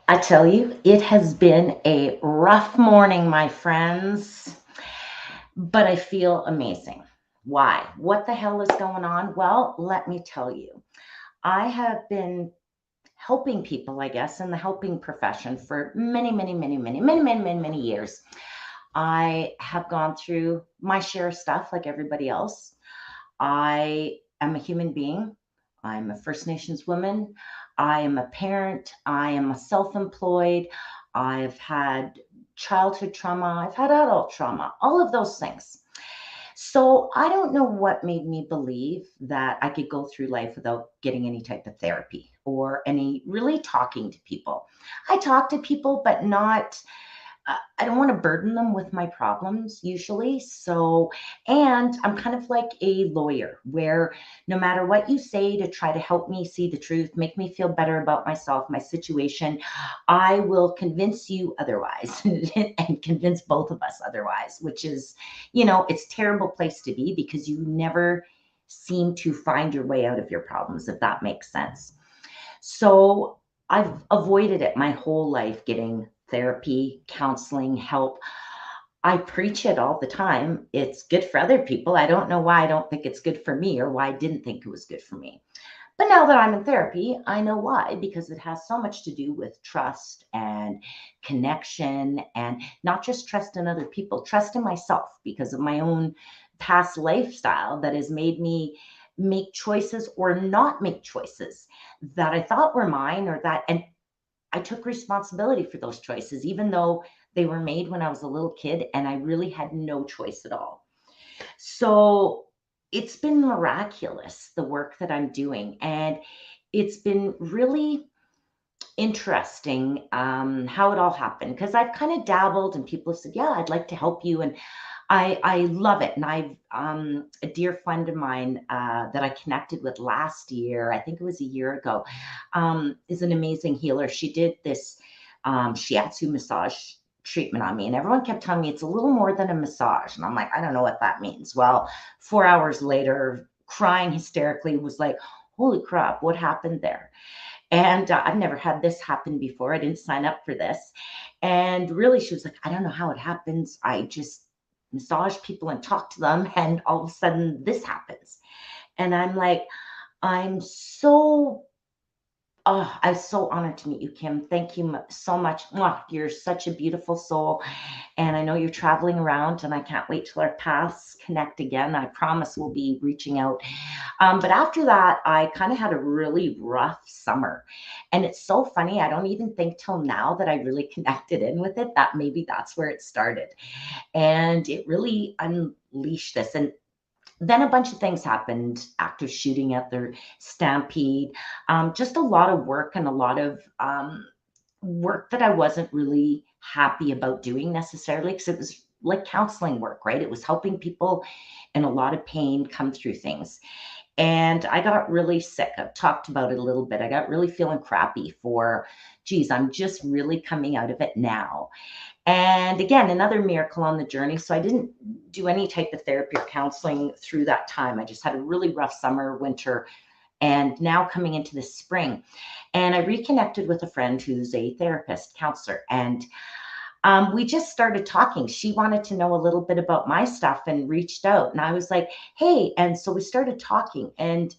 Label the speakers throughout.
Speaker 1: I tell you, it has been a rough morning, my friends, but I feel amazing. Why? What the hell is going on? Well, let me tell you. I have been helping people, I guess, in the helping profession for many years. I have gone through my share of stuff like everybody else. I am a human being. I'm a First Nations woman. I am a parent. I am a self employed. I've had childhood trauma. I've had adult trauma, all of those things. So I don't know what made me believe that I could go through life without getting any type of therapy or any really talking to people. I talk to people, but not I don't want to burden them with my problems usually. So, and I'm kind of like a lawyer where no matter what you say to try to help me see the truth, make me feel better about myself, my situation, I will convince you otherwise and convince both of us otherwise, which is, it's a terrible place to be because you never seem to find your way out of your problems, if that makes sense. So I've avoided it my whole life, getting therapy, counseling, help. I preach it all the time. It's good for other people. I don't know why I don't think it's good for me or why I didn't think it was good for me. But now that I'm in therapy, I know why, because it has so much to do with trust and connection, and not just trust in other people, trust in myself because of my own past lifestyle that has made me make choices or not make choices that I thought were mine, and I took responsibility for those choices, even though they were made when I was a little kid and I really had no choice at all. So it's been miraculous, the work that I'm doing. And it's been really interesting how it all happened because I've kind of dabbled and people have said, yeah, I'd like to help you. And I love it. And I've a dear friend of mine that I connected with last year, I think it was a year ago, is an amazing healer. She did this shiatsu massage treatment on me, and everyone kept telling me it's a little more than a massage. And I'm like, I don't know what that means. Well, 4 hours later, crying hysterically, was like, holy crap, what happened there? And I've never had this happen before. I didn't sign up for this. And really, she was like, I don't know how it happens. I just massage people and talk to them. And all of a sudden, this happens. And I'm like, I'm so Oh, I'm so honored to meet you, Kim. Thank you so much. Mwah, you're such a beautiful soul. And I know you're traveling around, and I can't wait till our paths connect again. I promise we'll be reaching out. But after that, I kind of had a really rough summer. And it's so funny. I don't even think till now that I really connected in with it, that maybe that's where it started. And it really unleashed this. And then a bunch of things happened: active shooting at the Stampede, just a lot of work and a lot of work that I wasn't really happy about doing necessarily because it was like counseling work, right? It was helping people in a lot of pain come through things. And I got really sick. I've talked about it a little bit. I got really feeling crappy for, geez, I'm just really coming out of it now. And again, another miracle on the journey. So I didn't do any type of therapy or counseling through that time. I just had a really rough summer, winter, and now coming into the spring. And I reconnected with a friend who's a therapist, counselor, and we just started talking. She wanted to know a little bit about my stuff and reached out. And I was like, hey. And so we started talking. And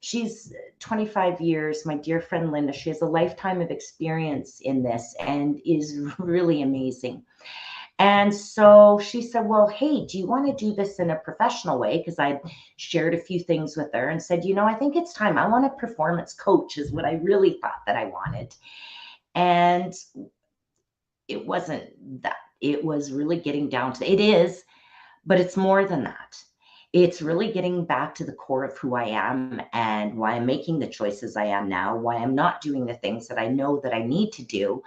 Speaker 1: she's 25 years, my dear friend Linda. She has a lifetime of experience in this and is really amazing. And so she said, well, hey, do you want to do this in a professional way? Because I shared a few things with her and said, I think it's time. I want a performance coach, is what I really thought that I wanted. And it wasn't that. It was really getting down to it is, but it's more than that. It's really getting back to the core of who I am and why I'm making the choices I am now, why I'm not doing the things that I know that I need to do,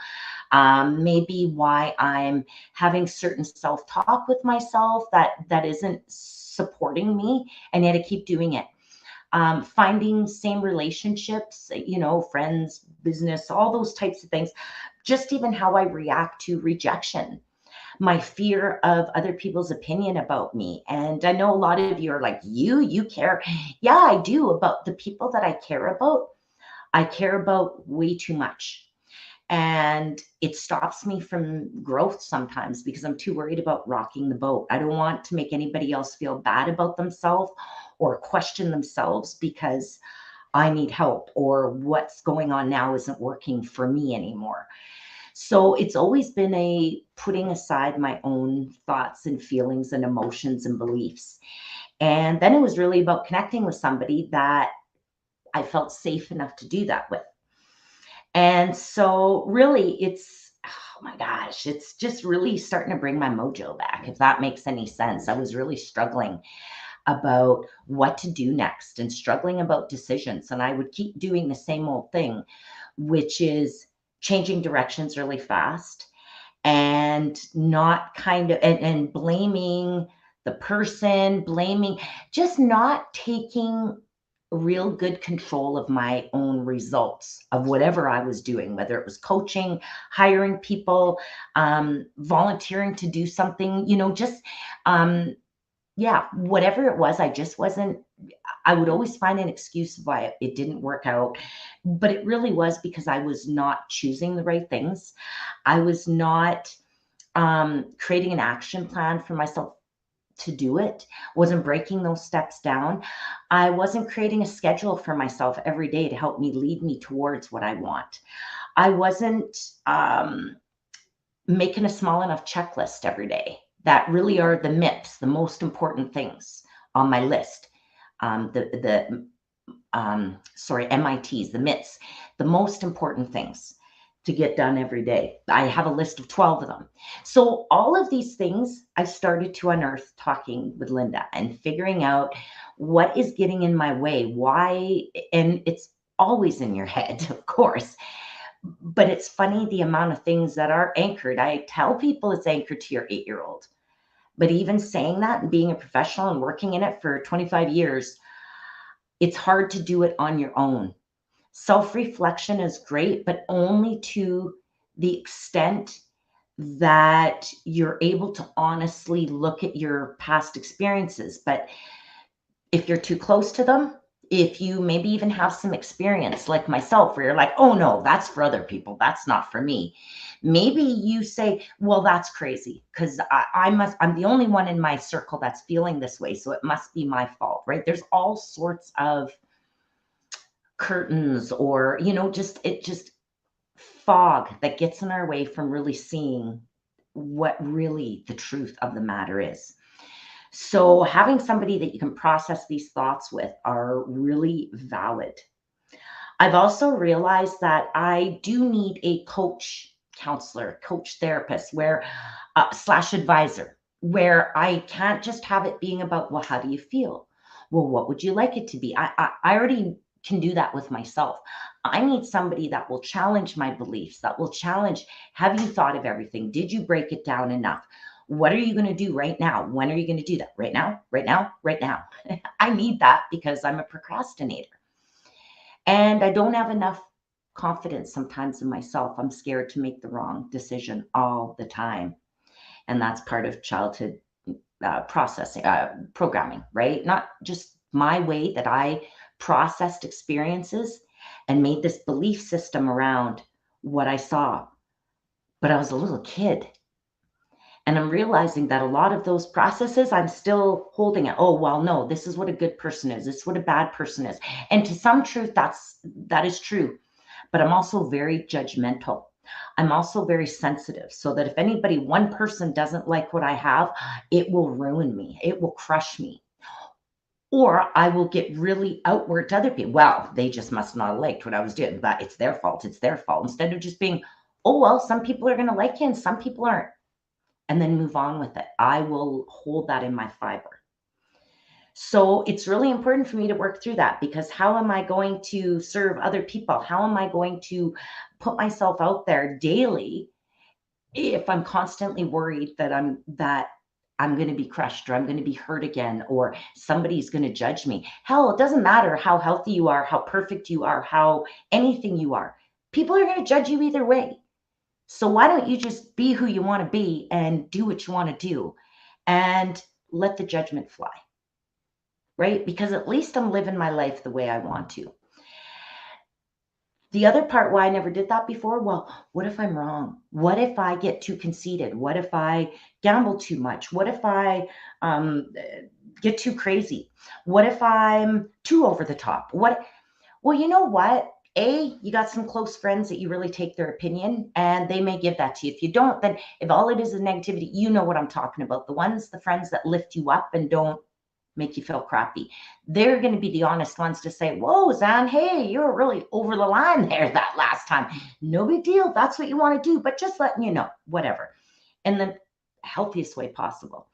Speaker 1: maybe why I'm having certain self-talk with myself that isn't supporting me, and yet I keep doing it. Finding same relationships, friends, business, all those types of things. Just even how I react to rejection, my fear of other people's opinion about me. And I know a lot of you are like, you care. Yeah, I do. About the people that I care about way too much. And it stops me from growth sometimes because I'm too worried about rocking the boat. I don't want to make anybody else feel bad about themselves or question themselves because I need help or what's going on now isn't working for me anymore. So it's always been a putting aside my own thoughts and feelings and emotions and beliefs. And then it was really about connecting with somebody that I felt safe enough to do that with. And so really oh my gosh, it's just really starting to bring my mojo back, if that makes any sense. I was really struggling about what to do next and struggling about decisions. And I would keep doing the same old thing, which is changing directions really fast and not kind of and blaming the person, blaming, just not taking real good control of my own results of whatever I was doing, whether it was coaching, hiring people, volunteering to do something, just yeah, whatever it was, I just wasn't. I would always find an excuse why it didn't work out, but it really was because I was not choosing the right things. I was not creating an action plan for myself to do it, wasn't breaking those steps down. I wasn't creating a schedule for myself every day to help me lead me towards what I want. I wasn't making a small enough checklist every day. That really are the MIPS, the most important things on my list. MITs, the MITs, the most important things to get done every day. I have a list of 12 of them. So all of these things I started to unearth talking with Linda and figuring out what is getting in my way, why, and it's always in your head, of course. But it's funny the amount of things that are anchored. I tell people it's anchored to your 8-year-old. But even saying that and being a professional and working in it for 25 years, it's hard to do it on your own. Self-reflection is great, but only to the extent that you're able to honestly look at your past experiences. But if you're too close to them, if you maybe even have some experience like myself, where you're like, oh no, that's for other people, that's not for me. Maybe you say, well, that's crazy because I'm the only one in my circle that's feeling this way. So it must be my fault, right? There's all sorts of curtains or, just fog that gets in our way from really seeing what really the truth of the matter is. So having somebody that you can process these thoughts with are really valid. I've also realized that I do need a coach, counselor, coach therapist, where slash advisor, where I can't just have it being about, well, how do you feel? Well, what would you like it to be? I already can do that with myself. I need somebody that will challenge my beliefs, that will challenge, have you thought of everything? Did you break it down enough? What are you going to do right now? When are you going to do that? Right now, right now, right now. I need that because I'm a procrastinator. And I don't have enough confidence sometimes in myself. I'm scared to make the wrong decision all the time. And that's part of childhood processing, programming, right? Not just my way that I processed experiences and made this belief system around what I saw. But I was a little kid. And I'm realizing that a lot of those processes, I'm still holding it. Oh, well, no, this is what a good person is. This is what a bad person is. And to some truth, that is true. But I'm also very judgmental. I'm also very sensitive, so that if anybody, one person doesn't like what I have, it will ruin me. It will crush me. Or I will get really outward to other people. Well, they just must not have liked what I was doing, but it's their fault. It's their fault. Instead of just being, oh, well, some people are going to like you and some people aren't, and then move on with it. I will hold that in my fiber. So it's really important for me to work through that, because how am I going to serve other people? How am I going to put myself out there daily if I'm constantly worried that I'm going to be crushed, or I'm going to be hurt again, or somebody's going to judge me? Hell, it doesn't matter how healthy you are, how perfect you are, how anything you are. People are going to judge you either way. So why don't you just be who you want to be and do what you want to do and let the judgment fly, right? Because at least I'm living my life the way I want to. The other part why I never did that before, well, what if I'm wrong? What if I get too conceited? What if I gamble too much? What if I um, get too crazy? What if I'm too over the top? Well, you know what? You got some close friends that you really take their opinion and they may give that to you. If you don't, then if all it is negativity, you know what I'm talking about. The friends that lift you up and don't make you feel crappy. They're going to be the honest ones to say, whoa, Zan, hey, you were really over the line there that last time. No big deal. That's what you want to do, but just letting you know, whatever. In the healthiest way possible.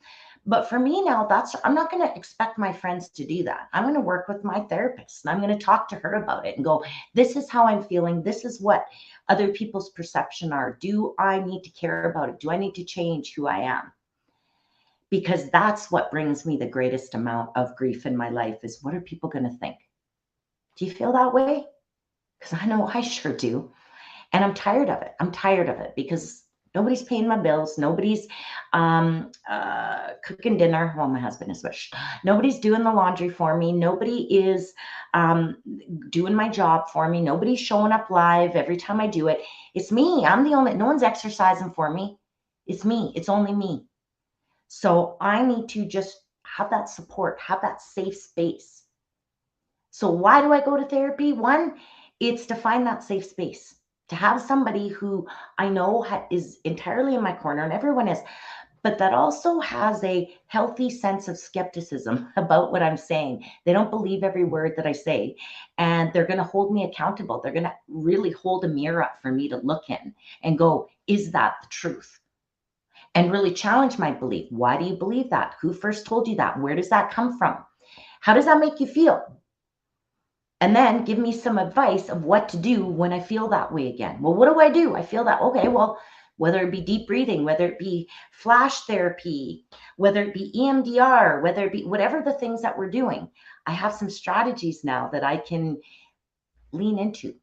Speaker 1: But for me now, I'm not going to expect my friends to do that. I'm going to work with my therapist and I'm going to talk to her about it and go, this is how I'm feeling. This is what other people's perception are. Do I need to care about it? Do I need to change who I am? Because that's what brings me the greatest amount of grief in my life is what are people going to think? Do you feel that way? Because I know I sure do. And I'm tired of it. I'm tired of it because nobody's paying my bills. Nobody's cooking dinner. Well, my husband is, but nobody's doing the laundry for me. Nobody is doing my job for me. Nobody's showing up live every time I do it. It's me. I'm the only, no one's exercising for me. It's me. It's only me. So I need to just have that support, have that safe space. So why do I go to therapy? One, it's to find that safe space, to have somebody who I know is entirely in my corner, and everyone is, but that also has a healthy sense of skepticism about what I'm saying. They don't believe every word that I say, and they're going to hold me accountable. They're going to really hold a mirror up for me to look in and go, is that the truth? And really challenge my belief. Why do you believe that? Who first told you that? Where does that come from? How does that make you feel? And then give me some advice of what to do when I feel that way again. Well, what do? I feel that. Okay, well, whether it be deep breathing, whether it be flash therapy, whether it be EMDR, whether it be whatever the things that we're doing, I have some strategies now that I can lean into.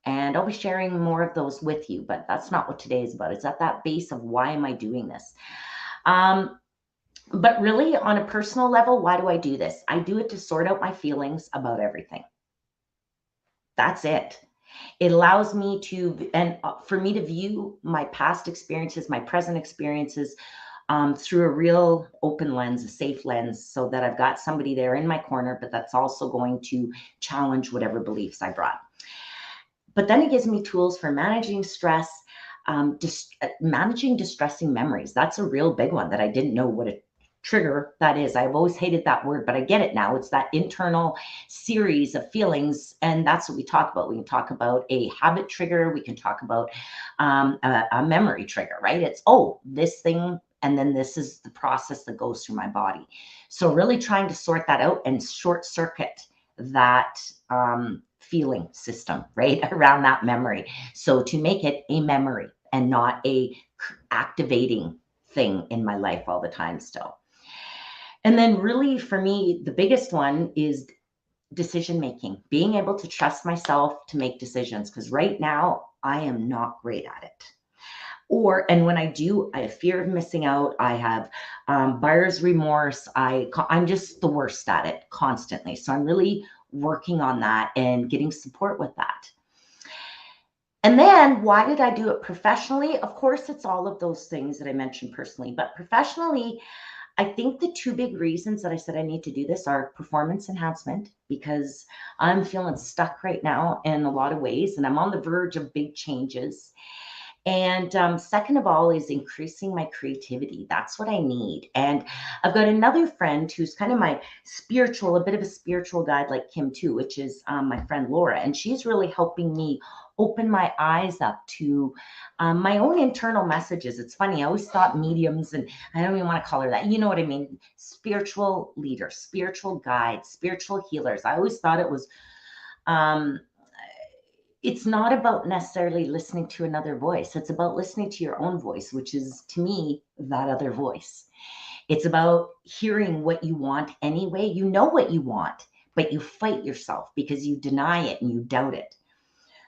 Speaker 1: And I'll be sharing more of those with you, but that's not what today is about. It's at that base of why am I doing this? But really, on a personal level, why do I do this? I do it to sort out my feelings about everything. That's it. It allows me to, and for me to view my past experiences, my present experiences through a real open lens, a safe lens, so that I've got somebody there in my corner, but that's also going to challenge whatever beliefs I brought. But then it gives me tools for managing stress, managing distressing memories. That's a real big one that I didn't know what a trigger that is. I've always hated that word, but I get it now. It's that internal series of feelings. And that's what we talk about. We can talk about a habit trigger. We can talk about a memory trigger, right? It's, oh, this thing. And then this is the process that goes through my body. So really trying to sort that out and short circuit that feeling system, right, around that memory. So to make it a memory and not a activating thing in my life all the time still. And then really for me, the biggest one is decision making, being able to trust myself to make decisions. Because right now I am not great at it. And when I do, I have fear of missing out. I have buyer's remorse. I'm just the worst at it constantly. So I'm really working on that and getting support with that. And then why did I do it professionally? Of course, it's all of those things that I mentioned personally, but professionally, I think the two big reasons that I said I need to do this are performance enhancement, because I'm feeling stuck right now in a lot of ways, and I'm on the verge of big changes. And second of all is increasing my creativity. That's what I need. And I've got another friend who's kind of my a bit of a spiritual guide like Kim too, which is my friend Laura. And she's really helping me open my eyes up to my own internal messages. It's funny. I always thought mediums, and I don't even want to call her that. You know what I mean? Spiritual leaders, spiritual guides, spiritual healers. I always thought it was it's not about necessarily listening to another voice. It's about listening to your own voice, which is to me that other voice. It's about hearing what you want anyway. You know what you want, but you fight yourself because you deny it and you doubt it.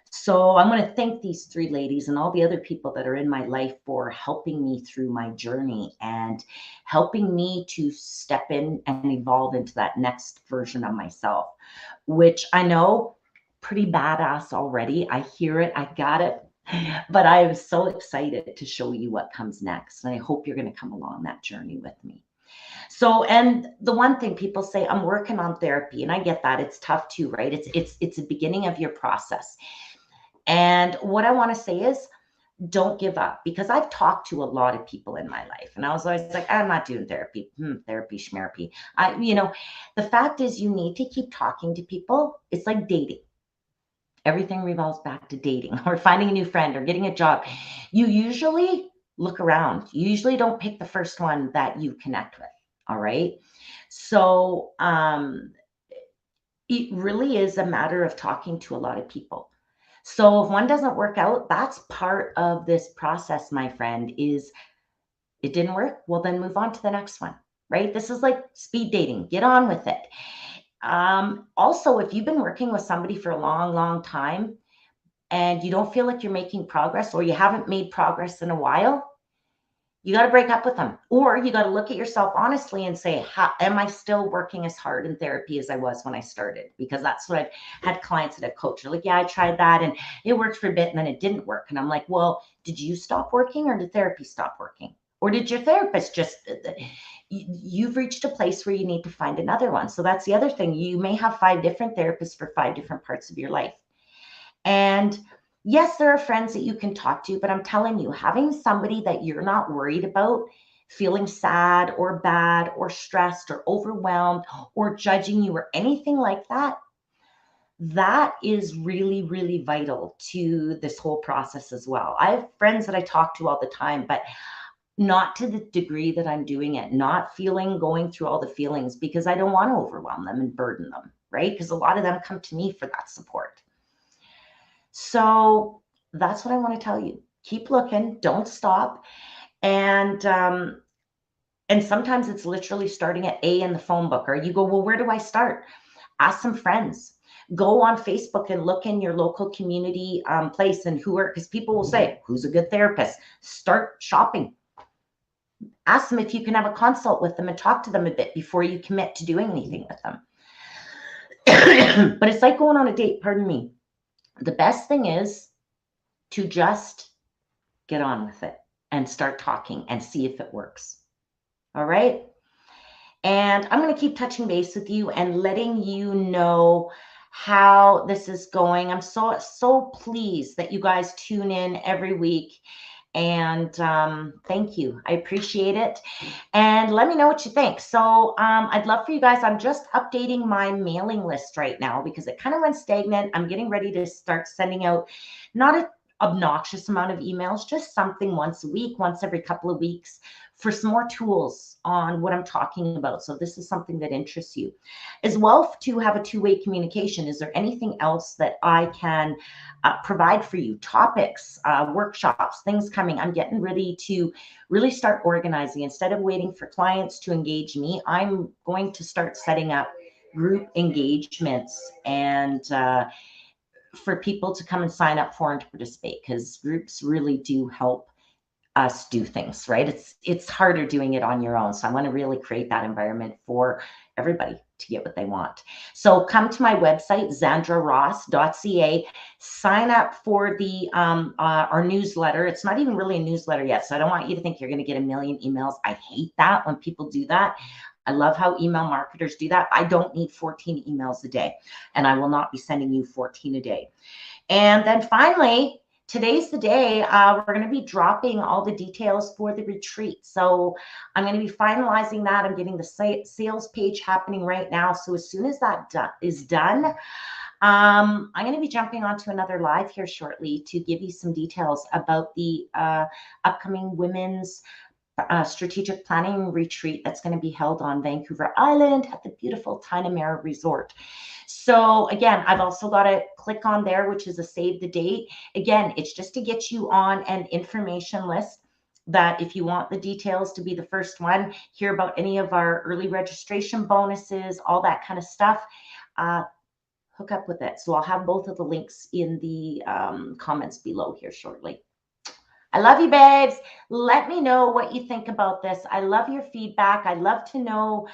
Speaker 1: So I'm going to thank these three ladies and all the other people that are in my life for helping me through my journey and helping me to step in and evolve into that next version of myself, which I know pretty badass already. I hear it, I got it. But I am so excited to show you what comes next. And I hope you're going to come along that journey with me. So, and the one thing people say, I'm working on therapy, and I get that. It's tough too, right? It's the beginning of your process. And what I want to say is don't give up, because I've talked to a lot of people in my life and I was always like, I'm not doing therapy. Therapy schmerapy. The fact is you need to keep talking to people. It's like dating. Everything revolves back to dating or finding a new friend or getting a job. You usually look around. You usually don't pick the first one that you connect with. All right. So it really is a matter of talking to a lot of people. So if one doesn't work out, that's part of this process, my friend, is it didn't work. Well, then move on to the next one, right? This is like speed dating. Get on with it. Also, if you've been working with somebody for a long, long time and you don't feel like you're making progress or you haven't made progress in a while, you got to break up with them, or you got to look at yourself honestly and say, am I still working as hard in therapy as I was when I started? Because that's what I've had clients that have coached. They're like, yeah, I tried that and it worked for a bit and then it didn't work. And I'm like, well, did you stop working or did therapy stop working? Or did your therapist just, you've reached a place where you need to find another one. So that's the other thing. You may have 5 different therapists for 5 different parts of your life. And yes, there are friends that you can talk to, but I'm telling you, having somebody that you're not worried about feeling sad or bad or stressed or overwhelmed or judging you or anything like that, that is really, really vital to this whole process as well. I have friends that I talk to all the time, but not to the degree that I'm doing it, not going through all the feelings, because I don't want to overwhelm them and burden them, right? Because a lot of them come to me for that support. So that's what I want to tell you. Keep looking, don't stop. And sometimes it's literally starting at A in the phone book, or you go, well, where do I start? Ask some friends. Go on Facebook and look in your local community place and because people will say, who's a good therapist? Start shopping. Ask them if you can have a consult with them and talk to them a bit before you commit to doing anything with them. But it's like going on a date, pardon me. The best thing is to just get on with it and start talking and see if it works. All right. And I'm going to keep touching base with you and letting you know how this is going. I'm so pleased that you guys tune in every week. And thank you. I appreciate it. And let me know what you think. So I'd love for you guys. I'm just updating my mailing list right now because it kind of went stagnant. I'm getting ready to start sending out not an obnoxious amount of emails, just something once a week, once every couple of weeks, for some more tools on what I'm talking about. So this is something that interests you as well, to have a two-way communication. Is there anything else that I can provide for you? Topics, workshops, things coming. I'm getting ready to really start organizing. Instead of waiting for clients to engage me, I'm going to start setting up group engagements and for people to come and sign up for and to participate, because groups really do help us do things, right? It's harder doing it on your own. So I want to really create that environment for everybody to get what they want. So come to my website, zandraross.ca, sign up for the our newsletter. It's not even really a newsletter yet, so I don't want you to think you're going to get a million emails. I hate that when people do that. I love how email marketers do that. I don't need 14 emails a day, and I will not be sending you 14 a day. And then finally, today's the day. We're going to be dropping all the details for the retreat. So I'm going to be finalizing that. I'm getting the sales page happening right now. So as soon as that is done, I'm going to be jumping onto another live here shortly to give you some details about the upcoming women's strategic planning retreat that's going to be held on Vancouver Island at the beautiful Tinamera Resort. So again, I've also got to click on there, which is a save the date. Again, it's just to get you on an information list that if you want the details to be the first one, hear about any of our early registration bonuses, all that kind of stuff, hook up with it. So I'll have both of the links in the comments below here shortly. I love you, babes. Let me know what you think about this. I love your feedback. I love to know,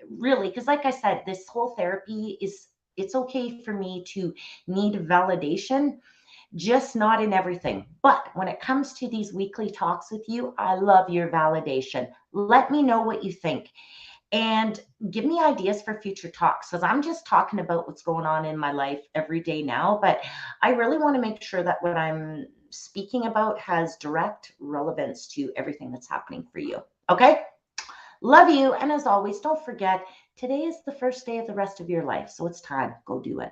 Speaker 1: really, because like I said, this whole therapy It's okay for me to need validation, just not in everything. But when it comes to these weekly talks with you, I love your validation. Let me know what you think and give me ideas for future talks, because I'm just talking about what's going on in my life every day now. But I really want to make sure that what I'm speaking about has direct relevance to everything that's happening for you. Okay? Love you. And as always, don't forget, today is the first day of the rest of your life. So it's time. Go do it.